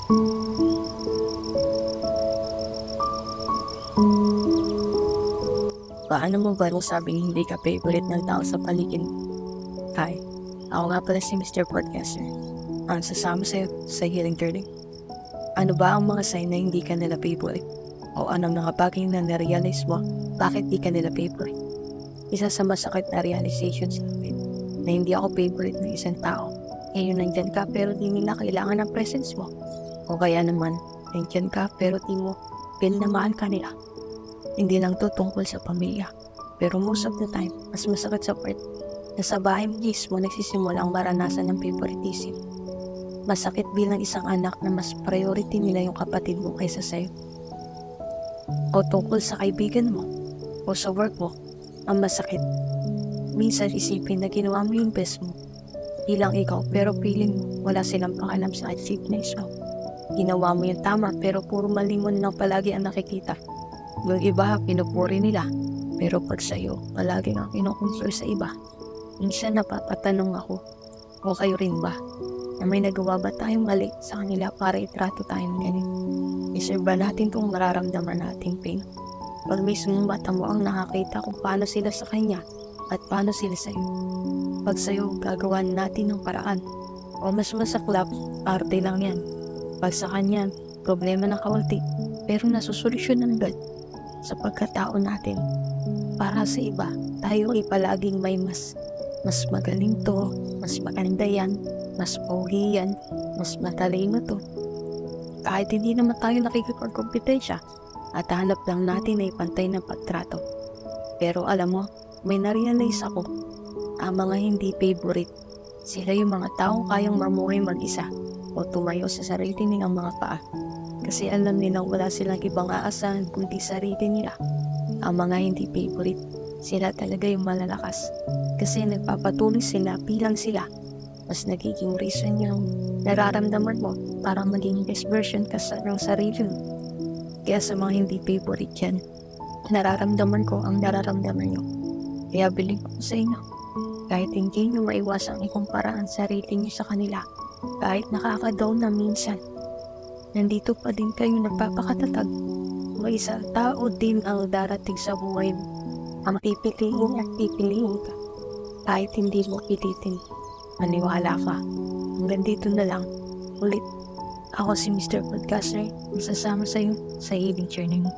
Paano mo ba nasabing hindi ka favorite ng tao sa paligid mo? Hi, ako nga pala si Mr. Podcaster. Ang sasama sa'yo sa Healing Journey. Ano ba ang mga sign na hindi ka nila favorite? O anong mga bagay na narealize mo bakit di ka nila favorite? Isa sa masakit na realization sa akin na hindi ako favorite ng isang tao. Ngayon nandyan ka pero di nila kailangan ng presence mo. O kaya naman, nandyan ka pero di mo feel na mahal ka nila. Hindi lang to tungkol sa pamilya. Pero most of the time, mas masakit sa part na sa bahay mismo nagsisimula ang maranasan ng favoritism. Masakit bilang isang anak na mas priority nila yung kapatid mo kaysa sa'yo. O tungkol sa kaibigan mo, o sa work mo, ang masakit. Minsan isipin na ginawa mo yung best mo. Ilang ikaw pero feeling mo wala silang pakalam sa achievements mo. Ginawa mo yung tama pero puro mali mo na lang palagi ang nakikita. Yung iba, pinupuri nila. Pero pag sa'yo, palagi ang kinukumpir sa iba. Minsan napapatanong ako, o kayo rin ba? Na may nagawa ba tayong mali sa kanila para itrato tayong ganito? Deserve ba natin kung mararamdaman nating pain? Pag mismo mata mo ang nakakita kung paano sila sa kanya at paano sila sa'yo. Pag sa'yo, gagawa natin ng paraan. O mas masaklap, arte lang yan. Pag sa kanya, problema na kaunti, pero nasusolusyon ng agad. Sa pagkatao natin, para sa iba, tayo ay palaging may mas magaling to, mas maganda yan, mas pogi yan, mas matalino to. Kahit hindi naman tayo nakikipagkompetensya at hanap lang natin ay pantay na pagtrato. Pero alam mo, may narealize ako, ang mga hindi favorite, sila yung mga taong kayang mamuhay mag-isa o tumayo sa sarili nilang mga paa. Kasi alam nilang wala silang ibang aasahan kundi sarili nila. Ang mga hindi favorite, sila talaga yung malalakas. Kasi nagpapatuloy sila bilang sila. Mas nagiging reason yung nararamdaman mo para maging best version ka ng sarili mo. Kaya sa mga hindi favorite yan, nararamdaman ko ang nararamdaman nyo. Kaya believe ko sa inyo, kahit hindi nyo maiwasang ikumpara ang sarili nyo sa kanila, kahit nakaka-down na minsan, nandito pa din kayo nagpapakatatag. May isang tao din ang darating sa buhay mo. Ang pipiliin at pipiliin ka. Kahit hindi mo pilitin, maniwala ka. Hanggang dito na lang. Ulit, ako si Mr. Podcaster, masasama sa iyo sa healing journey mo.